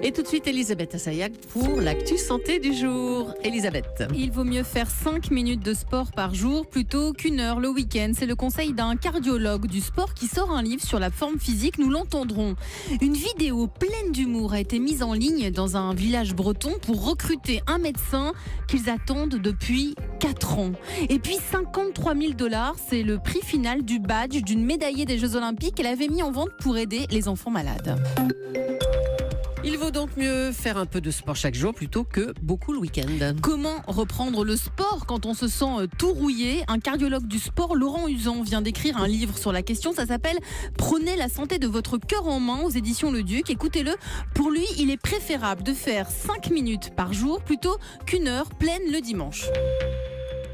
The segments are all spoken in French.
Et tout de suite, Elisabeth Assayag pour l'actu santé du jour. Elisabeth. Il vaut mieux faire 5 minutes de sport par jour plutôt qu'1 heure le week-end. C'est le conseil d'un cardiologue du sport qui sort un livre sur la forme physique. Nous l'entendrons. Une vidéo pleine d'humour a été mise en ligne dans un village breton pour recruter un médecin qu'ils attendent depuis 4 ans. Et puis 53 000 $, c'est le prix final du badge d'une médaillée des Jeux Olympiques. Elle avait mis en vente pour aider les enfants malades. Il vaut donc mieux faire un peu de sport chaque jour plutôt que beaucoup le week-end. Comment reprendre le sport quand on se sent tout rouillé ? Un cardiologue du sport, Laurent Uzan, vient d'écrire un livre sur la question. Ça s'appelle « Prenez la santé de votre cœur en main » aux éditions Le Duc. Écoutez-le, pour lui, il est préférable de faire 5 minutes par jour plutôt qu'1 heure pleine le dimanche.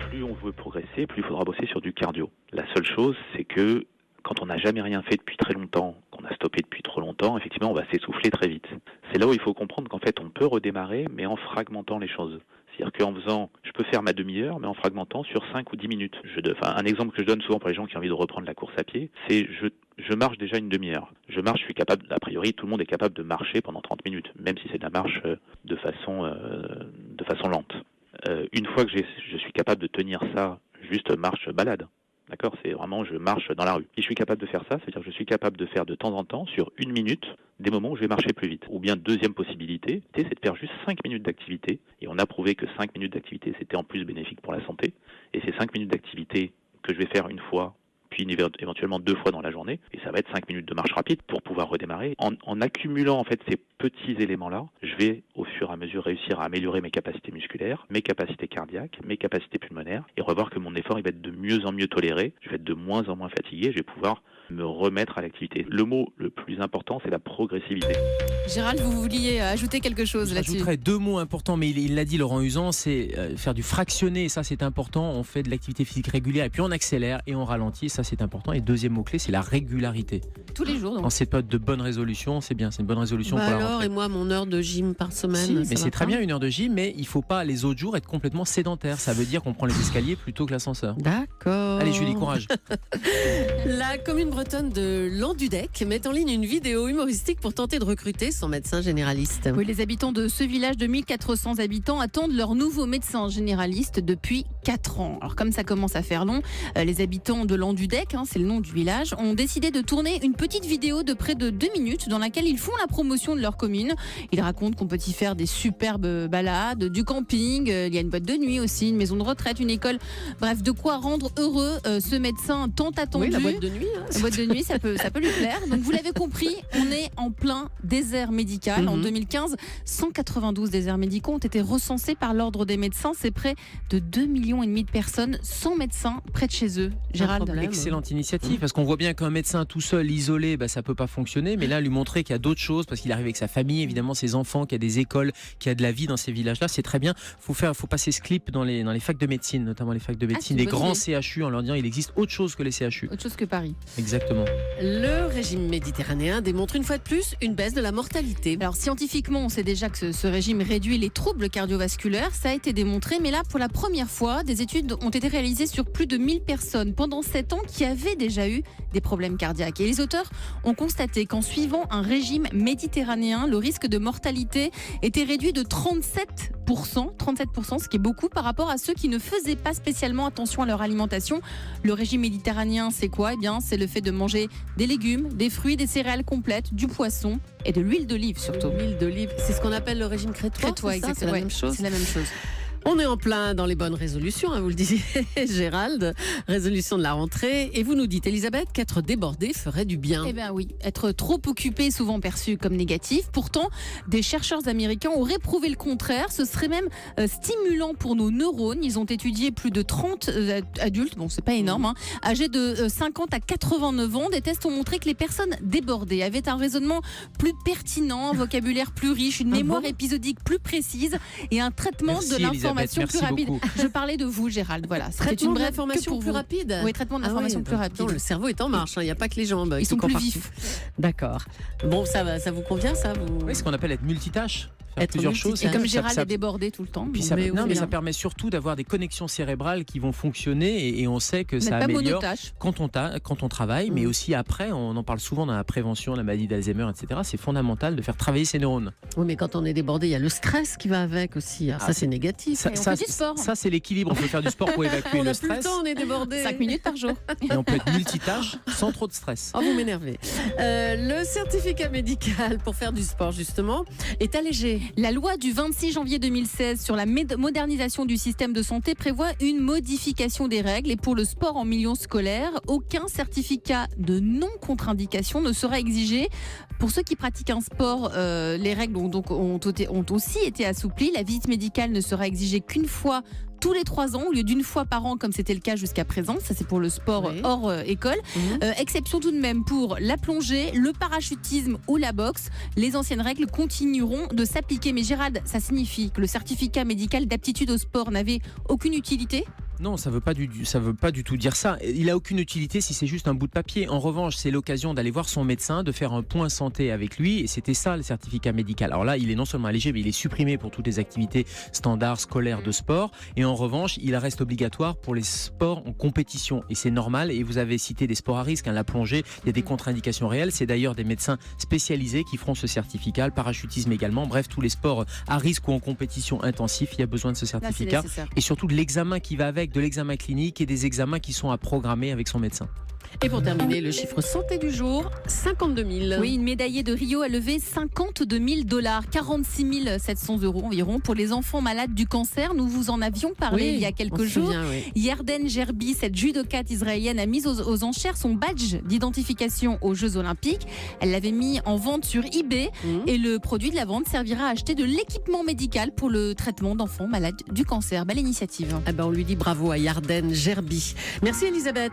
Plus on veut progresser, plus il faudra bosser sur du cardio. La seule chose, c'est que quand on n'a jamais rien fait depuis très longtemps, qu'on a stoppé depuis trop longtemps, effectivement, on va s'essouffler très vite. C'est là où il faut comprendre qu'en fait, on peut redémarrer, mais en fragmentant les choses. C'est-à-dire qu'en faisant, je peux faire ma demi-heure, mais en fragmentant sur 5 ou 10 minutes. Un exemple que je donne souvent pour les gens qui ont envie de reprendre la course à pied, c'est je marche déjà une demi-heure. Je marche, je suis capable, a priori, tout le monde est capable de marcher pendant 30 minutes, même si c'est de la marche de façon lente. Une fois que je suis capable de tenir ça, juste marche-balade. D'accord, c'est vraiment je marche dans la rue. Si je suis capable de faire ça, c'est-à-dire que je suis capable de faire de temps en temps, sur 1 minute, des moments où je vais marcher plus vite. Ou bien deuxième possibilité, c'est de faire juste 5 minutes d'activité. Et on a prouvé que 5 minutes d'activité, c'était en plus bénéfique pour la santé. Et c'est 5 minutes d'activité que je vais faire une fois, puis éventuellement 2 fois dans la journée. Et ça va être 5 minutes de marche rapide pour pouvoir redémarrer. En accumulant en fait ces petits éléments-là, je vais au fur et à mesure réussir à améliorer mes capacités musculaires, mes capacités cardiaques, mes capacités pulmonaires, et revoir que mon effort il va être de mieux en mieux toléré, je vais être de moins en moins fatigué, je vais pouvoir me remettre à l'activité. Le mot le plus important, c'est la progressivité. Gérald, vous vouliez ajouter quelque chose là-dessus ? J'ajouterais 2 mots importants, mais il l'a dit Laurent Uzan, c'est faire du fractionné, et ça c'est important, on fait de l'activité physique régulière, et puis on accélère et on ralentit, ça c'est important. Et deuxième mot-clé, c'est la régularité. Tous les jours donc. En cette période de bonne résolution, c'est bien, c'est une bonne résolution pour la rentrée. Et moi, mon heure de gym par semaine. Si, mais c'est très bien 1 heure de gym, mais il ne faut pas les autres jours être complètement sédentaire. Ça veut dire qu'on prend les escaliers plutôt que l'ascenseur. D'accord. Allez Julie, courage. La commune bretonne de Landudec met en ligne une vidéo humoristique pour tenter de recruter son médecin généraliste. Oui, les habitants de ce village de 1400 habitants attendent leur nouveau médecin généraliste depuis 4 ans. Alors comme ça commence à faire long, les habitants de Landudec, c'est le nom du village, ont décidé de tourner une petite vidéo de près de 2 minutes dans laquelle ils font la promotion de leur commune. Ils racontent qu'on peut y faire des superbes balades, du camping, il y a une boîte de nuit aussi, une maison de retraite, une école. Bref, de quoi rendre heureux ce médecin tant attendu. Oui, la boîte de nuit. La boîte de nuit, ça peut lui plaire. Donc vous l'avez compris, on est en plein désert médical. En 2015, 192 déserts médicaux ont été recensés par l'ordre des médecins. C'est près de 2,5 millions de personnes sans médecin près de chez eux. Gérald. Excellente initiative, parce qu'on voit bien qu'un médecin tout seul, isolé, ça peut pas fonctionner, mais là, lui montrer qu'il y a d'autres choses, parce qu'il arrive avec sa famille, évidemment ses enfants, qu'il y a des écoles, qu'il y a de la vie dans ces villages-là, c'est très bien. Faut passer ce clip dans les facs de médecine, notamment les facs de médecine, les grands CHU, en leur disant il existe autre chose que les CHU. Autre chose que Paris. Exactement. Le régime méditerranéen démontre une fois de plus une baisse de la mortalité. Alors scientifiquement, on sait déjà que ce régime réduit les troubles cardiovasculaires, ça a été démontré, mais là, pour la première fois, des études ont été réalisées sur plus de 1000 personnes pendant 7 ans qui avaient déjà eu des problèmes cardiaques. Et les auteurs ont constaté qu'en suivant un régime méditerranéen, le risque de mortalité était réduit de 37%, ce qui est beaucoup par rapport à ceux qui ne faisaient pas spécialement attention à leur alimentation. Le régime méditerranéen, c'est quoi ? Eh bien, c'est le fait de manger des légumes, des fruits, des céréales complètes, du poisson et de l'huile d'olive surtout. L'huile d'olive, c'est ce qu'on appelle le régime crétois. Crétois, exactement. C'est la même chose. C'est la même chose. On est en plein dans les bonnes résolutions, vous le disiez, Gérald. Résolution de la rentrée. Et vous nous dites, Elisabeth, qu'être débordé ferait du bien. Eh bien oui, être trop occupé est souvent perçu comme négatif. Pourtant, des chercheurs américains auraient prouvé le contraire. Ce serait même stimulant pour nos neurones. Ils ont étudié plus de 30 adultes, bon c'est pas énorme, âgés de 50 à 89 ans. Des tests ont montré que les personnes débordées avaient un raisonnement plus pertinent, un vocabulaire plus riche, une mémoire épisodique plus précise et un traitement de l'information plus rapide. Beaucoup. Je parlais de vous, Gérald. Voilà, traitement une brève information plus rapide. Oui, traitement de l'information plus rapide. Le cerveau est en marche, il n'y a pas que les jambes. Ils sont plus vifs. D'accord. Bon, ça vous convient ça Oui, ce qu'on appelle être multitâche. Être plusieurs choses. multitâche. Et comme Ça- Gérald ça- est débordé tout le temps. Puis ça, Mais non, oui, mais hein. ça permet surtout d'avoir des connexions cérébrales qui vont fonctionner et on sait que ça pas améliore monotache. quand on travaille, mais aussi après, on en parle souvent dans la prévention, la maladie d'Alzheimer, etc. C'est fondamental de faire travailler ses neurones. Oui, mais quand on est débordé, il y a le stress qui va avec aussi. Alors, ça, c'est négatif. Ça, Et on ça, fait du sport. ça, c'est l'équilibre. On peut faire du sport pour évacuer On le n'a plus le stress. temps, on est débordé. 5 minutes par jour. Et on peut être multitâche sans trop de stress. Oh, vous m'énervez. Le certificat médical pour faire du sport, justement, est allégé. La loi du 26 janvier 2016 sur la modernisation du système de santé prévoit une modification des règles et pour le sport en milieu scolaire, aucun certificat de non-contre-indication ne sera exigé. Pour ceux qui pratiquent un sport, les règles ont aussi été assouplies. La visite médicale ne sera exigée qu'une fois tous les 3 ans au lieu d'une fois par an comme c'était le cas jusqu'à présent. Ça c'est pour le sport Oui. hors école. Exception tout de même pour la plongée, le parachutisme ou la boxe. Les anciennes règles continueront de s'appliquer. Mais Gérald, ça signifie que le certificat médical d'aptitude au sport n'avait aucune utilité ? Non, ça veut pas du tout dire ça. Il a aucune utilité si c'est juste un bout de papier. En revanche, c'est l'occasion d'aller voir son médecin, de faire un point santé avec lui, et c'était ça le certificat médical. Alors là, il est non seulement allégé, mais il est supprimé pour toutes les activités standards scolaires de sport. Et en revanche, il reste obligatoire pour les sports en compétition, et c'est normal. Et vous avez cité des sports à risque, hein, la plongée. Il y a des contre-indications réelles. C'est d'ailleurs des médecins spécialisés qui feront ce certificat, le parachutisme également. Bref, tous les sports à risque ou en compétition intensif, il y a besoin de ce Là, c'est certificat. nécessaire. Et surtout de l'examen qui va avec, de l'examen clinique et des examens qui sont à programmer avec son médecin. Et pour terminer, le chiffre santé du jour, 52 000. Oui, une médaillée de Rio a levé 52 000 $, 46 700 € environ pour les enfants malades du cancer. Nous vous en avions parlé Oui, il y a on quelques se jours. souvient, oui. Yarden Gerbi, cette judokate israélienne, a mis aux enchères son badge d'identification aux Jeux Olympiques. Elle l'avait mis en vente sur eBay et le produit de la vente servira à acheter de l'équipement médical pour le traitement d'enfants malades du cancer. Belle initiative. Eh ben, on lui dit bravo à Yarden Gerbi. Merci Elisabeth.